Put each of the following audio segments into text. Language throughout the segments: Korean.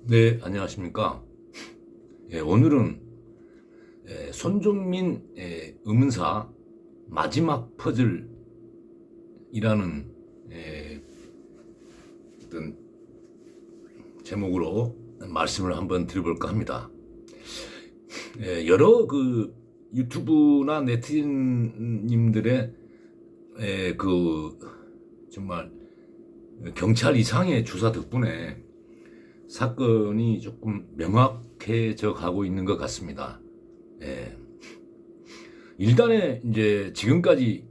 네, 안녕하십니까. 오늘은 손정민 의문사 마지막 퍼즐이라는 어떤 제목으로 말씀을 한번 드려볼까 합니다. 여러 그 유튜브나 네티즌님들의 그 정말 경찰 이상의 조사 덕분에 사건이 조금 명확해져 가고 있는 것 같습니다. 예. 일단에 이제 지금까지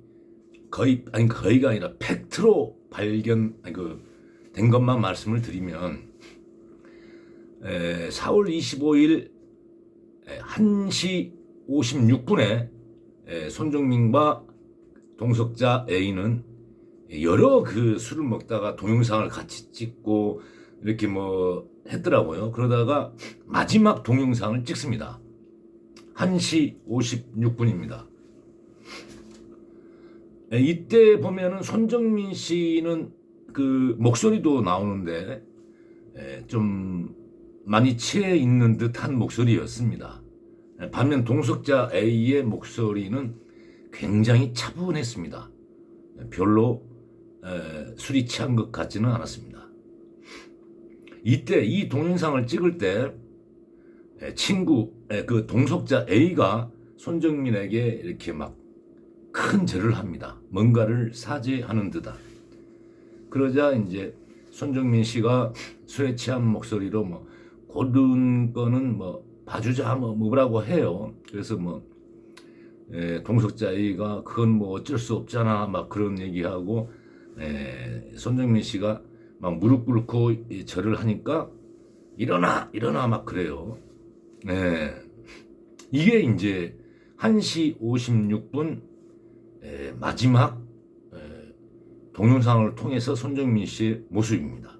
거의가 아니라 팩트로 된 것만 말씀을 드리면 4월 25일 1시 56분에 손정민과 동석자 A는 여러 그 술을 먹다가 동영상을 같이 찍고 이렇게 뭐 했더라고요. 그러다가 마지막 동영상을 찍습니다. 1시 56분입니다. 이때 보면은 손정민 씨는 그 목소리도 나오는데 좀 많이 취해 있는 듯한 목소리였습니다. 반면 동석자 A의 목소리는 굉장히 차분했습니다. 별로 술이 취한 것 같지는 않았습니다. 이때 이 동영상을 찍을 때 친구 그 동석자 A가 손정민에게 이렇게 막 큰 절을 합니다. 뭔가를 사죄하는 듯한. 그러자 이제 손정민 씨가 술에 취한 목소리로 뭐 고른 거는 뭐 봐주자 뭐라고 해요. 그래서 뭐 동석자 A가 그건 뭐 어쩔 수 없잖아 막 그런 얘기하고 손정민 씨가 막 무릎 꿇고 절을 하니까 일어나 막 그래요. 이게 이제 1시 56분 마지막 동영상을 통해서 손정민 씨의 모습입니다.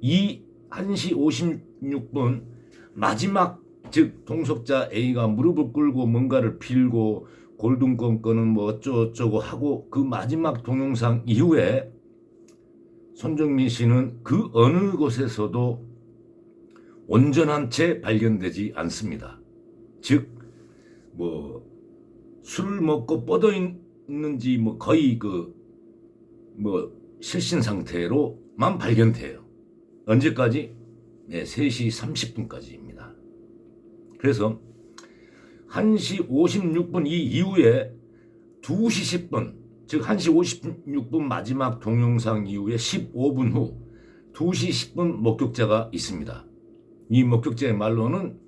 이 1시 56분 마지막 즉 동석자 A가 무릎을 꿇고 뭔가를 빌고 골든권 거는 뭐 어쩌고 하고 그 마지막 동영상 이후에 손정민 씨는 그 어느 곳에서도 온전한 채 발견되지 않습니다. 즉, 뭐, 술 먹고 뻗어 있는지 뭐 거의 실신 상태로만 발견돼요. 언제까지? 3시 30분까지입니다. 그래서 1시 56분 이 이후에 2시 10분, 즉 1시 56분 마지막 동영상 이후에 15분 후 2시 10분 목격자가 있습니다. 이 목격자의 말로는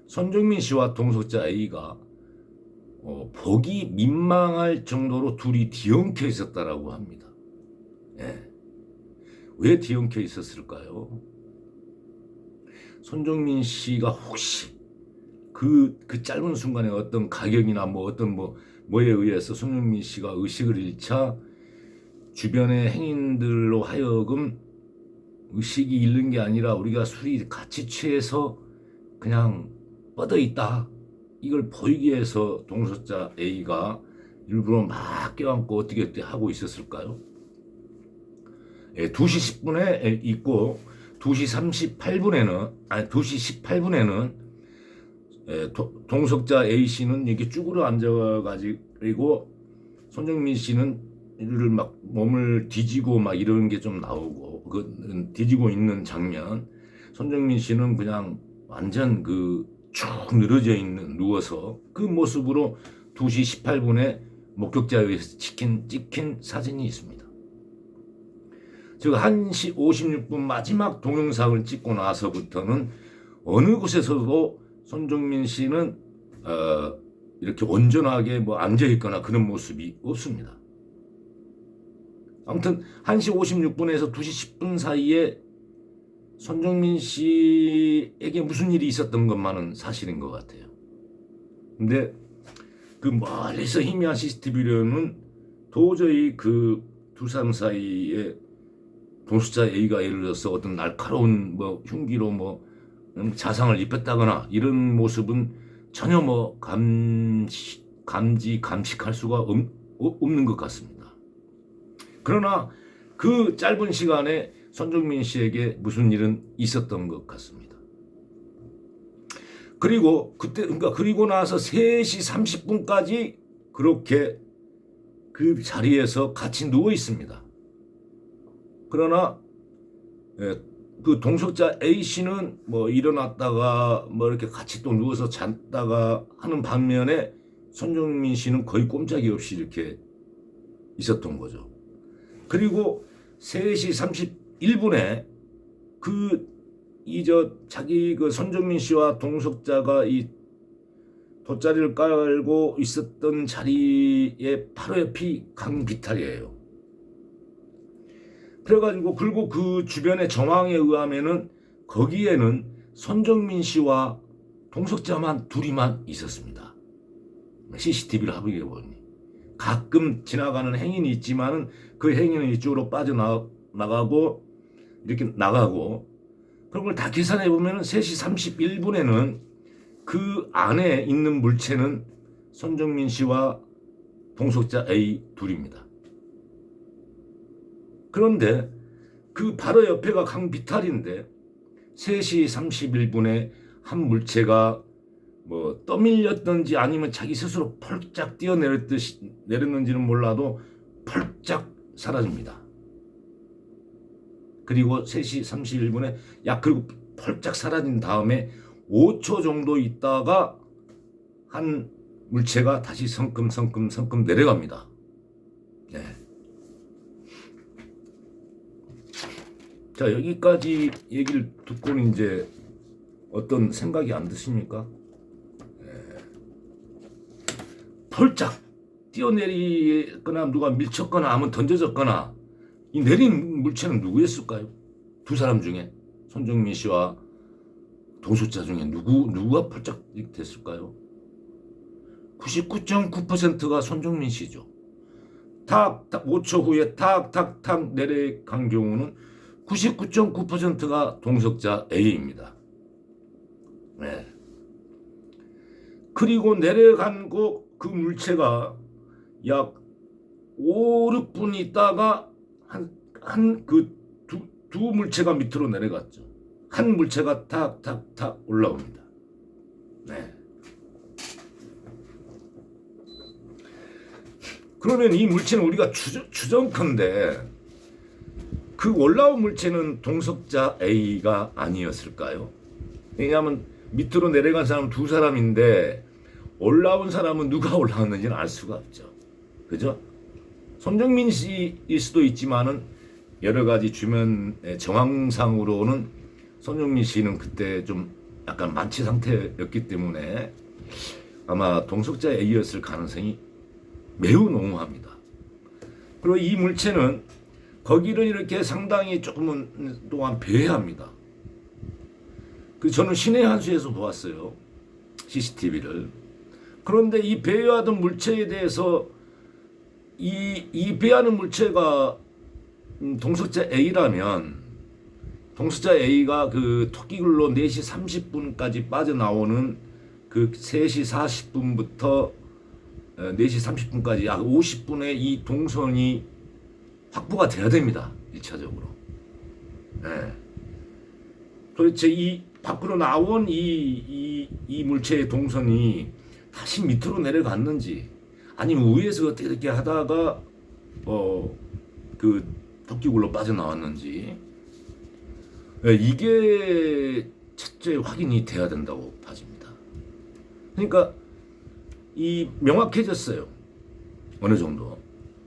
손정민 씨와 동석자 A가 보기 민망할 정도로 둘이 뒤엉켜 있었다라고 합니다. 왜 뒤엉켜 있었을까요? 손정민 씨가 혹시 그 짧은 순간에 어떤 가격이나 뭐에 의해서 손정민 씨가 의식을 잃자 주변의 행인들로 하여금 의식이 잃는 게 아니라 우리가 술이 같이 취해서 그냥 뻗어 있다. 이걸 보이기 위해서 동석자 A가 일부러 막 껴안고 어떻게 하고 있었을까요? 2시 10분에 있고 2시 18분에는 동석자 A씨는 이렇게 쭈그려 앉아가지고 손정민 씨는 이를 막 몸을 뒤지고 막 이런 게 좀 나오고 그 뒤지고 있는 장면. 손정민 씨는 그냥 완전 쭉 늘어져 있는 누워서 그 모습으로 2시 18분에 목격자에 의해서 찍힌 사진이 있습니다. 즉 1시 56분 마지막 동영상을 찍고 나서부터는 어느 곳에서도 손정민 씨는 이렇게 온전하게 앉아 있거나 그런 모습이 없습니다. 아무튼 1시 56분에서 2시 10분 사이에 손정민 씨에게 무슨 일이 있었던 것만은 사실인 것 같아요. 근데 그 멀리서 희미한 CCTV로는 도저히 그 두 사람 사이에 동석자 A가 예를 들어서 어떤 날카로운 흉기로 자상을 입혔다거나 이런 모습은 전혀 감식할 수가 없는 것 같습니다. 그러나 그 짧은 시간에 손정민 씨에게 무슨 일은 있었던 것 같습니다. 그리고 그리고 나서 3시 30분까지 그렇게 그 자리에서 같이 누워 있습니다. 그러나 그 동석자 A 씨는 뭐 일어났다가 뭐 이렇게 같이 또 누워서 잤다가 하는 반면에 손정민 씨는 거의 꼼짝이 없이 이렇게 있었던 거죠. 그리고 3시 31분에 자기 그 손정민 씨와 동석자가 이 돗자리를 깔고 있었던 자리에 바로 옆이 강비탈이에요. 그래가지고 그리고 그 주변의 정황에 의하면은 거기에는 손정민 씨와 동석자만 둘이만 있었습니다. CCTV를 합의해 보니 가끔 지나가는 행인이 있지만은 그 행인은 이쪽으로 빠져나가고 이렇게 나가고 그런 걸 다 계산해 보면은 3시 31분에는 그 안에 있는 물체는 손정민 씨와 동석자 A 둘입니다. 그런데 그 바로 옆에가 강비탈인데 3시 31분에 한 물체가 뭐 떠밀렸던지 아니면 자기 스스로 펄짝 내렸는지는 몰라도 펄짝 사라집니다. 그리고 3시 31분에 그리고 펄짝 사라진 다음에 5초 정도 있다가 한 물체가 다시 성큼 내려갑니다. 네. 자, 여기까지 얘기를 듣고는 이제 어떤 생각이 안 드십니까? 펄짝 뛰어내리거나 누가 밀쳤거나 아니면 던져졌거나 이 내린 물체는 누구였을까요? 두 사람 중에 손정민 씨와 동석자 중에 누가 펄짝 됐을까요? 99.9%가 손정민 씨죠. 5초 후에 탁 내려간 경우는 99.9%가 동석자 A입니다. 네. 그리고 내려간 그 물체가 약 5, 6분 있다가 두 물체가 밑으로 내려갔죠. 한 물체가 탁 올라옵니다. 네. 그러면 이 물체는 우리가 추정컨대 그 올라온 물체는 동석자 A가 아니었을까요? 왜냐하면 밑으로 내려간 사람은 두 사람인데 올라온 사람은 누가 올라왔는지는 알 수가 없죠. 그죠? 손정민 씨일 수도 있지만은 여러 가지 주변 정황상으로는 손정민 씨는 그때 좀 약간 만취 상태였기 때문에 아마 동석자 A였을 가능성이 매우 농후합니다. 그리고 이 물체는 거기를 이렇게 상당히 조금 동안 배회합니다. 저는 신의 한수에서 보았어요. CCTV를. 그런데 이 배회하던 물체에 대해서 이 배회하는 물체가 동석자 A라면 동석자 A가 그 토끼굴로 4시 30분까지 빠져나오는 그 3시 40분부터 4시 30분까지 약 50분의 이 동선이 확보가 돼야 됩니다. 1차적으로. 네. 도대체 이 밖으로 나온 이 물체의 동선이 다시 밑으로 내려갔는지 아니면 위에서 어떻게 이렇게 하다가 그 토끼굴로 빠져나왔는지 이게 첫째 확인이 돼야 된다고 봐집니다. 그러니까 이 명확해졌어요. 어느 정도.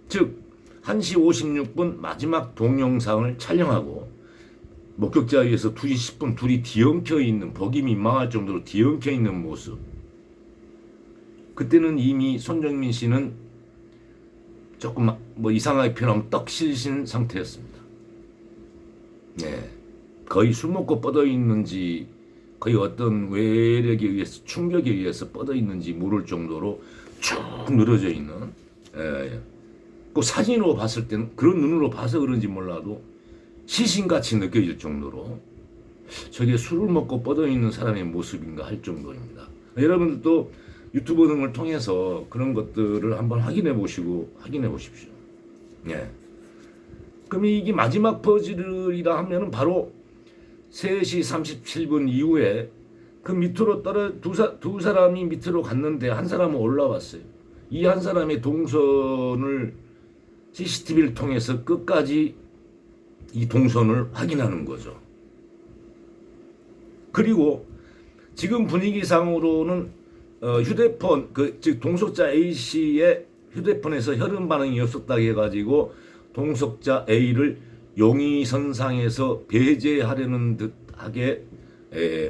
즉 1시 56분 마지막 동영상을 촬영하고 목격자에 의해서 2시 10분 둘이 뒤엉켜 있는 복이 민망할 정도로 뒤엉켜 있는 모습. 그때는 이미 손정민 씨는 조금 이상하게 표현하면 떡실신 상태였습니다. 네. 거의 술 먹고 뻗어 있는지 거의 어떤 외력에 의해서 충격에 의해서 뻗어 있는지 모를 정도로 쭉 늘어져 있는 그 사진으로 봤을 때는 그런 눈으로 봐서 그런지 몰라도 시신같이 느껴질 정도로 저게 술을 먹고 뻗어 있는 사람의 모습인가 할 정도입니다. 여러분들도 유튜브 등을 통해서 그런 것들을 한번 확인해 보십시오. 예. 그러면 이게 마지막 퍼즐이라 하면은 바로 3시 37분 이후에 그 밑으로 두 사람이 밑으로 갔는데 한 사람은 올라왔어요. 이 한 사람의 동선을 CCTV를 통해서 끝까지 이 동선을 확인하는 거죠. 그리고 지금 분위기상으로는 휴대폰 즉 동석자 A씨의 휴대폰에서 혈흔 반응이 없었다 해가지고 동석자 A를 용의선상에서 배제하려는 듯하게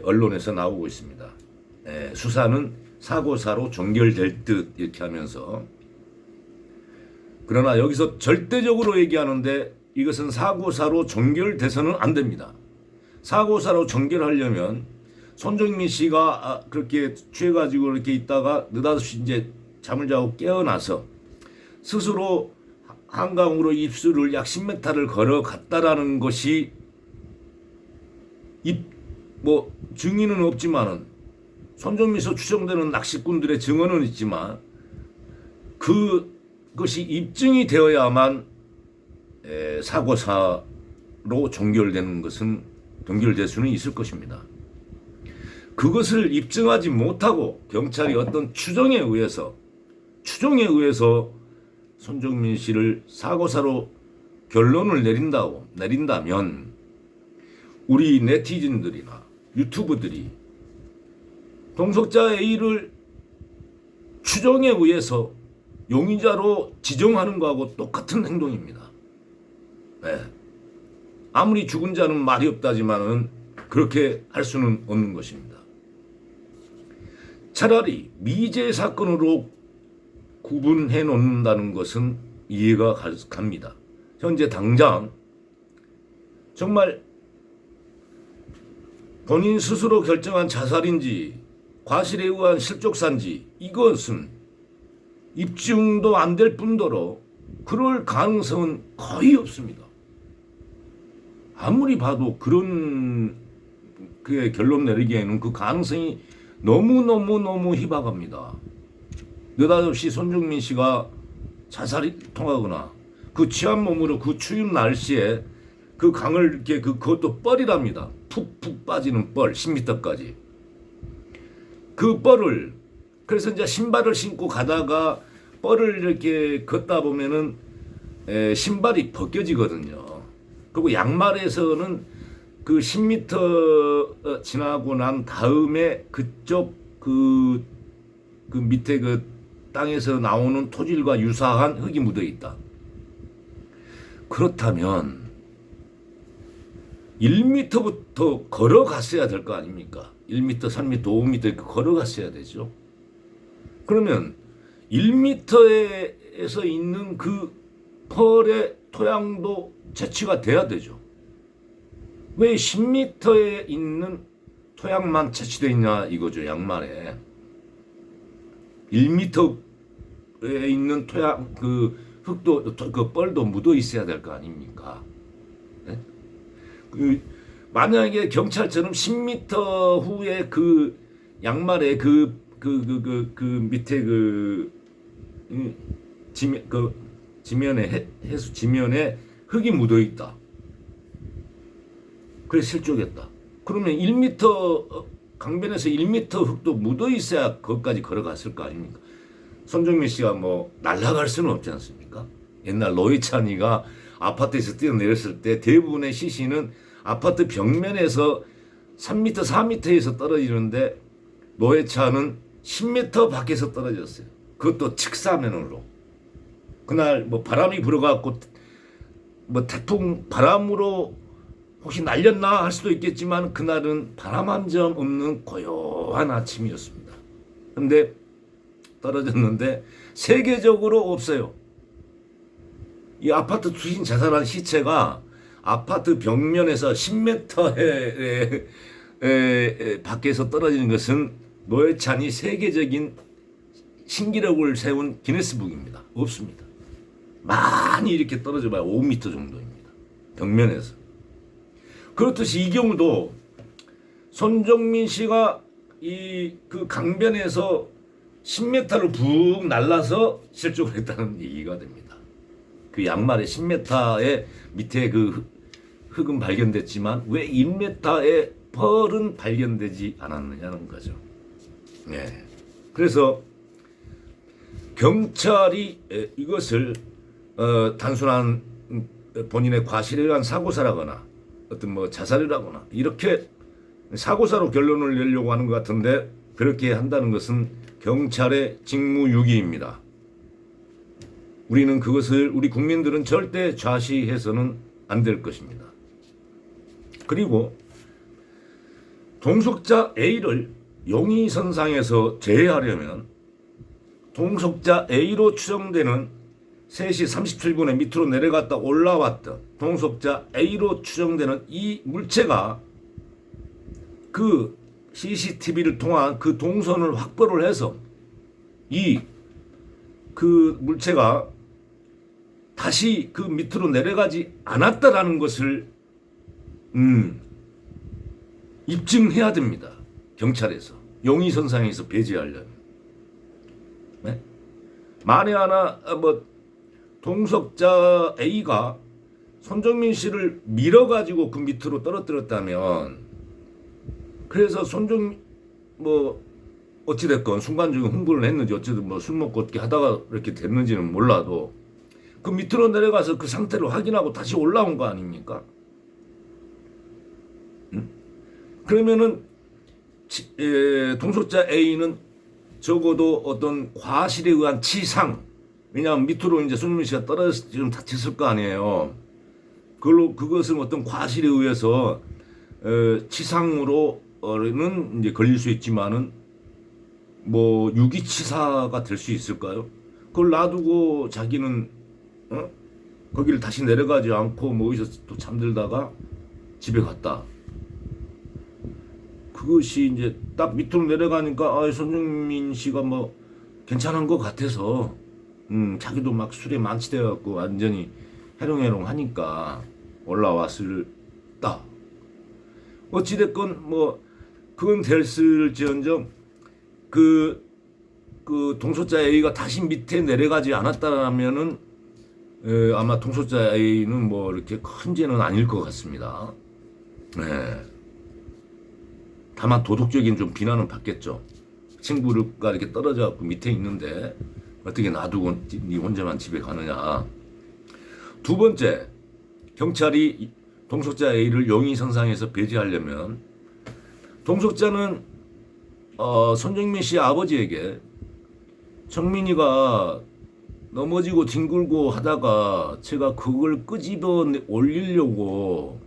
언론에서 나오고 있습니다. 수사는 사고사로 종결될 듯 이렇게 하면서, 그러나 여기서 절대적으로 얘기하는데 이것은 사고사로 종결돼서는 안 됩니다. 사고사로 종결하려면 손정민 씨가 그렇게 취해가지고 이렇게 있다가 느닷없이 이제 잠을 자고 깨어나서 스스로 한강으로 입수를 약 10m를 걸어갔다라는 것이 증인은 없지만은 손정민서 추정되는 낚시꾼들의 증언은 있지만 그것이 입증이 되어야만 사고사로 종결될 수는 있을 것입니다. 그것을 입증하지 못하고 경찰이 어떤 추정에 의해서 손정민 씨를 사고사로 결론을 내린다면 우리 네티즌들이나 유튜브들이 동석자 A를 추정에 의해서 용의자로 지정하는 거하고 똑같은 행동입니다. 아무리 죽은 자는 말이 없다지만은 그렇게 할 수는 없는 것입니다. 차라리 미제 사건으로 구분해 놓는다는 것은 이해가 갑니다. 현재 당장 정말 본인 스스로 결정한 자살인지 과실에 의한 실족사인지 이것은 입증도 안 될 뿐더러 그럴 가능성은 거의 없습니다. 아무리 봐도 그런 결론 내리기에는 그 가능성이 너무 희박합니다. 느닷없이 손정민 씨가 자살이 통하거나 그 취한 몸으로 그 추운 날씨에 그 강을 이렇게 그것도 뻘이랍니다. 푹푹 빠지는 뻘 10m까지. 그 뻘을 그래서 이제 신발을 신고 가다가 뻘을 이렇게 걷다 보면은 신발이 벗겨지거든요. 그리고 양말에서는 그 10m 지나고 난 다음에 그쪽 그 밑에 그 땅에서 나오는 토질과 유사한 흙이 묻어 있다. 그렇다면 1m부터 걸어갔어야 될 거 아닙니까? 1m, 3m, 5m 이렇게 걸어갔어야 되죠. 그러면 1m에서 있는 그 펄의 토양도 채취가 돼야 되죠. 왜 10m에 있는 토양만 채취되어 있냐 이거죠. 양말에 1m에 있는 토양 그 흙도 그 뻘도 묻어 있어야 될 거 아닙니까? 네? 만약에 경찰처럼 10m 후에 그 양말에 그 밑에 지면에 해수 지면에 흙이 묻어 있다. 그래서 실족했다. 그러면 1m 강변에서 1m 흙도 묻어 있어야 거기까지 걸어갔을 거 아닙니까? 손정민 씨가 뭐 날아갈 수는 없지 않습니까? 옛날 노회찬이가 아파트에서 뛰어내렸을 때 대부분의 시신은 아파트 벽면에서 3m, 4m에서 떨어지는데 노회찬은 10m 밖에서 떨어졌어요. 그것도 직사면으로. 그날 뭐 바람이 불어갖고 뭐 태풍 바람으로 혹시 날렸나 할 수도 있겠지만 그날은 바람 한 점 없는 고요한 아침이었습니다. 근데 떨어졌는데 세계적으로 없어요. 이 아파트 투신 자살한 시체가 아파트 벽면에서 10m 밖에서 떨어지는 것은 노회찬이 세계적인 신기록을 세운 기네스북입니다. 없습니다. 많이 이렇게 떨어져 봐야 5m 정도입니다. 벽면에서. 그렇듯이 이 경우도 손정민 씨가 그 강변에서 10m로 푹 날라서 실족을 했다는 얘기가 됩니다. 그 양말의 10m의 밑에 그 흙은 발견됐지만 왜 1m의 펄은 발견되지 않았느냐는 거죠. 예. 그래서 경찰이 이것을 단순한 본인의 과실에 의한 사고사라거나 어떤 뭐 자살이라거나 이렇게 사고사로 결론을 내려고 하는 것 같은데, 그렇게 한다는 것은 경찰의 직무유기입니다. 우리는 그것을, 우리 국민들은 절대 좌시해서는 안 될 것입니다. 그리고 동석자 A를 용의선상에서 제외하려면 동석자 A로 추정되는 3시 37분에 밑으로 내려갔다 올라왔던 동석자 A로 추정되는 이 물체가 그 CCTV를 통한 그 동선을 확보를 해서 그 물체가 다시 그 밑으로 내려가지 않았다라는 것을 입증해야 됩니다. 경찰에서 용의선상에서 배제하려면. 네? 만에 하나 뭐 동석자 A가 손정민 씨를 밀어가지고 그 밑으로 떨어뜨렸다면, 그래서 뭐 어찌됐건 순간적인 흥분을 했는지 어쨌든 뭐 술 먹고 어떻게 하다가 이렇게 됐는지는 몰라도 그 밑으로 내려가서 그 상태를 확인하고 다시 올라온 거 아닙니까? 그러면은 동석자 A는 적어도 어떤 과실에 의한 치상, 왜냐하면 밑으로 이제 손정민 씨가 떨어져서 지금 다쳤을 거 아니에요. 그것은 어떤 과실에 의해서 치상으로는 이제 걸릴 수 있지만은 뭐 유기치사가 될 수 있을까요? 그걸 놔두고 자기는 거기를 다시 내려가지 않고 뭐 어디서 또 잠들다가 집에 갔다. 그것이 이제 딱 밑으로 내려가니까 손정민 씨가 뭐 괜찮은 것 같아서 자기도 막 술에 만취돼 갖고 완전히 해롱해롱 하니까 올라왔을다. 어찌됐건 뭐 그건 됐을지언정 그 동석자 A가 다시 밑에 내려가지 않았다라면은 아마 동석자 A는 뭐 이렇게 큰 죄는 아닐 것 같습니다. 네. 다만 도덕적인 좀 비난은 받겠죠. 친구가 이렇게 떨어져 갖고 밑에 있는데 어떻게 놔두고 네 혼자만 집에 가느냐. 두 번째, 경찰이 동석자 A를 용의선상에서 배제하려면 동석자는 손정민 씨 아버지에게 정민이가 넘어지고 뒹굴고 하다가 제가 그걸 끄집어 올리려고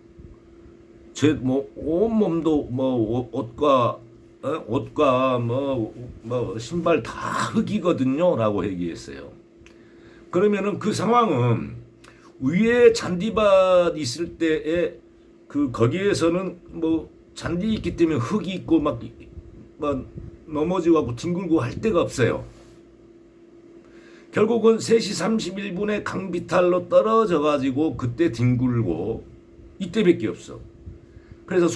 제 뭐 온몸도 뭐 옷과 뭐 신발 다 흙이거든요라고 얘기했어요. 그러면은 그 상황은 위에 잔디밭 있을 때에 그 거기에서는 뭐 잔디 있기 때문에 흙이 있고 막 넘어지고 뒹굴고 할 데가 없어요. 결국은 3시 31분에 강비탈로 떨어져 가지고 그때 뒹굴고 이때밖에 없어. 그래서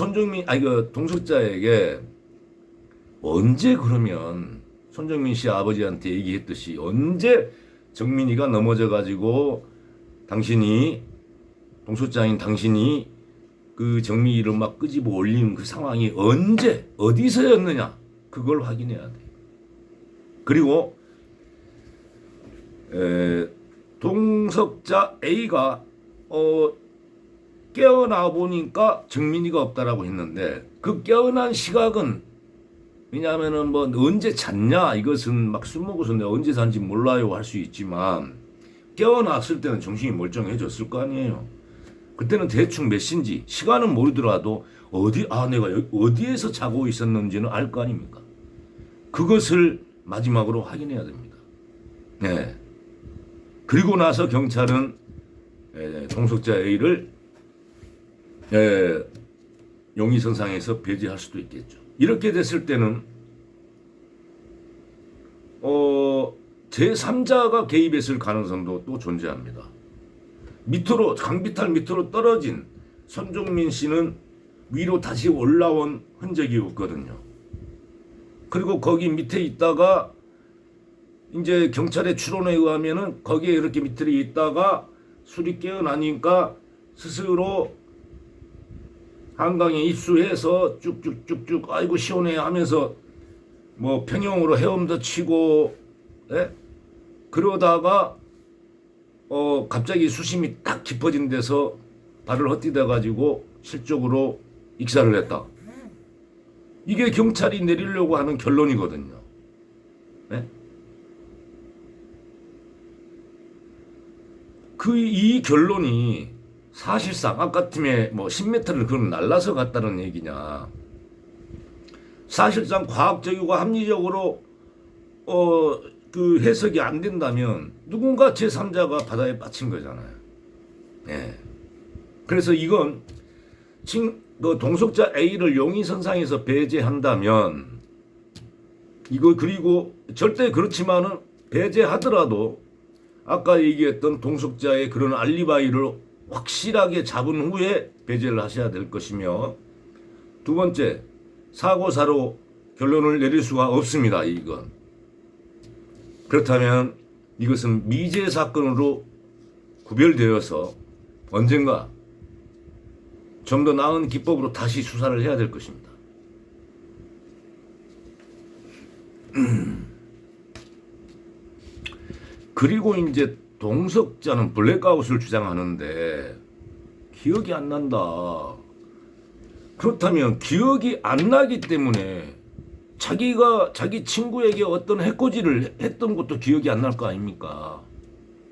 동석자에게 언제, 그러면 손정민 씨 아버지한테 얘기했듯이 언제 정민이가 넘어져 가지고 동석자인 당신이 그 정민이를 막 끄집어 올리는 그 상황이 언제 어디서였느냐, 그걸 확인해야 돼. 그리고 동석자 A가 깨어나 보니까 정민이가 없다라고 했는데 그 깨어난 시각은, 왜냐하면은 뭐 언제 잤냐, 이것은 막 술 먹어서 내가 언제 잔지 몰라요 할 수 있지만 깨어났을 때는 정신이 멀쩡해졌을 거 아니에요. 그때는 대충 몇 시인지 시간은 모르더라도 내가 어디에서 자고 있었는지는 알 거 아닙니까? 그것을 마지막으로 확인해야 됩니다. 네. 그리고 나서 경찰은 동석자 A를 용의선상에서 배제할 수도 있겠죠. 이렇게 됐을 때는 제3자가 개입했을 가능성도 또 존재합니다. 강비탈 밑으로 떨어진 손정민 씨는 위로 다시 올라온 흔적이 없거든요. 그리고 거기 밑에 있다가 이제 경찰의 추론에 의하면은 거기에 이렇게 밑에 있다가 술이 깨어나니까 스스로 한강에 입수해서 쭉쭉쭉쭉 아이고 시원해 하면서 뭐 평형으로 헤엄도 치고, 예? 그러다가 갑자기 수심이 딱 깊어진 데서 발을 헛디뎌 가지고 실적으로 익사를 했다. 이게 경찰이 내리려고 하는 결론이거든요. 네? 이 결론이 사실상 아까 팀에 뭐 10m를 그럼 날라서 갔다는 얘기냐. 사실상 과학적이고 합리적으로 그 해석이 안 된다면 누군가 제3자가 바다에 빠친 거잖아요. 네. 그래서 이건 그 동석자 A를 용의선상에서 배제한다면 이거 그리고 절대 그렇지만은 배제하더라도 아까 얘기했던 동석자의 그런 알리바이를 확실하게 잡은 후에 배제를 하셔야 될 것이며 두 번째 사고사로 결론을 내릴 수가 없습니다. 이건 그렇다면 이것은 미제 사건으로 구별되어서 언젠가 좀 더 나은 기법으로 다시 수사를 해야 될 것입니다. 그리고 이제 동석자는 블랙아웃을 주장하는데 기억이 안 난다. 그렇다면 기억이 안 나기 때문에 자기가 자기 친구에게 어떤 해코지를 했던 것도 기억이 안 날 거 아닙니까?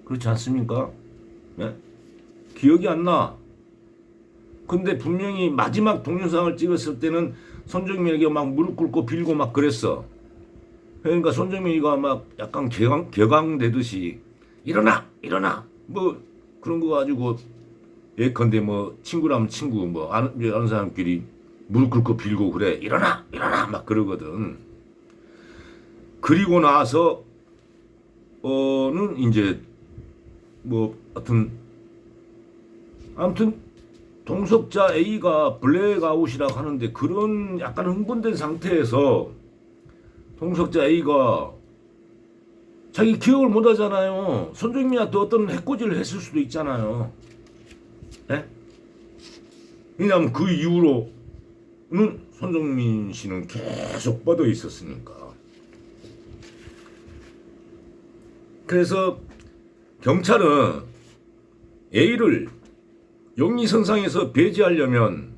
그렇지 않습니까? 네? 기억이 안 나. 근데 분명히 마지막 동영상을 찍었을 때는 손정민에게 막 무릎 꿇고 빌고 막 그랬어. 그러니까 손정민이가 막 약간 격앙되듯이 일어나 뭐 그런 거 가지고 예컨대 뭐 친구라면 친구 뭐 아는 사람끼리 무릎 꿇고 빌고 그래 일어나 막 그러거든. 그리고 나서 는 이제 뭐 아무튼 동석자 A가 블랙아웃이라고 하는데 그런 약간 흥분된 상태에서 동석자 A가 자기 기억을 못 하잖아요. 손정민한테 어떤 해코지를 했을 수도 있잖아요. 네? 왜냐하면 그 이후로는 손정민 씨는 계속 뻗어 있었으니까. 그래서 경찰은 A를 용의선상에서 배제하려면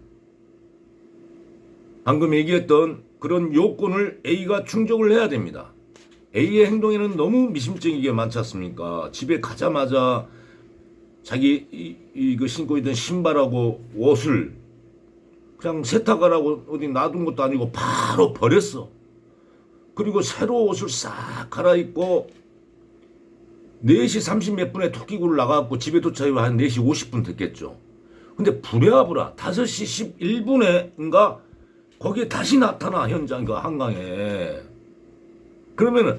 방금 얘기했던 그런 요건을 A가 충족을 해야 됩니다. A의 행동에는 너무 미심쩍은 게 많지 않습니까? 집에 가자마자 자기 이거 신고 있던 신발하고 옷을 그냥 세탁하라고 어디 놔둔 것도 아니고 바로 버렸어. 그리고 새로 옷을 싹 갈아입고 4시 30 몇 분에 토끼굴을 나가고 집에 도착이 한 4시 50분 됐겠죠. 근데 부랴부랴 5시 11분에인가 거기에 다시 나타나 현장 그 한강에. 그러면은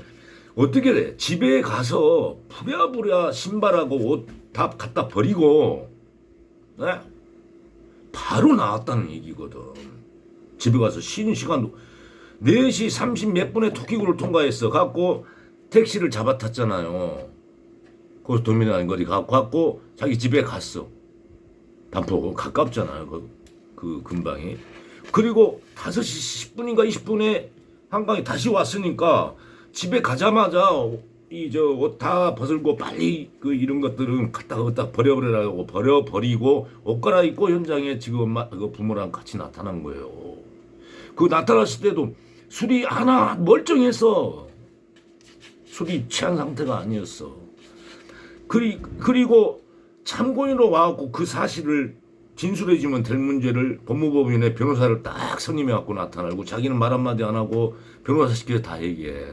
어떻게 돼? 집에 가서 부랴부랴 신발하고 옷 다 갖다 버리고 네? 바로 나왔다는 얘기거든. 집에 가서 쉬는 시간도 4시 30 몇 분에 토끼굴을 통과했어. 갖고 택시를 잡아 탔잖아요. 고속도로라는 거리 갖고 자기 집에 갔어. 반포 가깝잖아요. 그 근방이. 그리고 5시 10분인가 20분에 한강에 다시 왔으니까 집에 가자마자 옷 다 벗을고 빨리 그 이런 것들은 갖다 버려버리라고 버려버리고 옷 갈아입고 현장에 지금 그 부모랑 같이 나타난 거예요. 그 나타났을 때도 술이 하나 멀쩡해서 술이 취한 상태가 아니었어. 그리고 참고인으로 와갖고 그 사실을 진술해주면 될 문제를 법무법인의 변호사를 딱 선임해갖고 나타나고 자기는 말 한마디 안 하고 변호사 시키게 다 얘기해.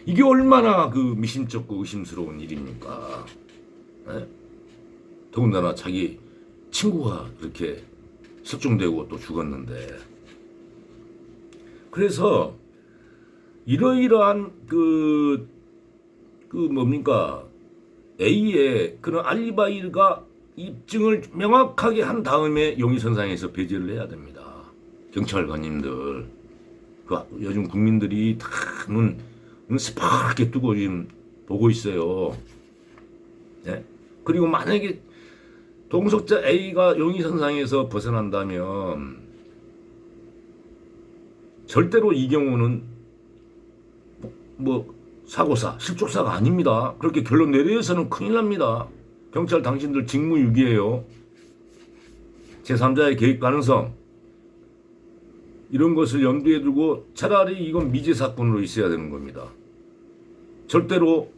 이게 얼마나 그 미심쩍고 의심스러운 일입니까? 네? 더군다나 자기 친구가 그렇게 실종되고 또 죽었는데. 그래서 이러이러한 뭡니까? A의 그런 알리바이가 입증을 명확하게 한 다음에 용의선상에서 배제를 해야 됩니다. 경찰관님들, 요즘 국민들이 다 눈 새파랗게 뜨고 지금 보고 있어요. 네? 그리고 만약에 동석자 A가 용의선상에서 벗어난다면 절대로 이 경우는 뭐 사고사, 실족사가 아닙니다. 그렇게 결론 내려서는 큰일 납니다. 경찰 당신들 직무유기예요. 제3자의 개입 가능성 이런 것을 염두에 두고 차라리 이건 미제 사건으로 있어야 되는 겁니다. 절대로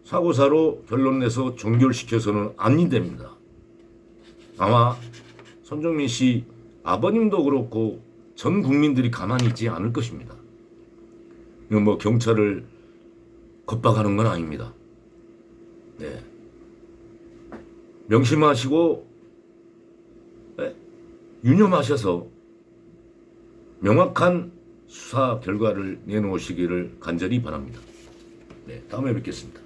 사고사로 결론 내서 종결시켜서는 안 됩니다. 아마 손정민 씨 아버님도 그렇고 전 국민들이 가만히 있지 않을 것입니다. 이건 뭐 경찰을 겁박하는 건 아닙니다. 네. 명심하시고 유념하셔서 명확한 수사 결과를 내놓으시기를 간절히 바랍니다. 네, 다음에 뵙겠습니다.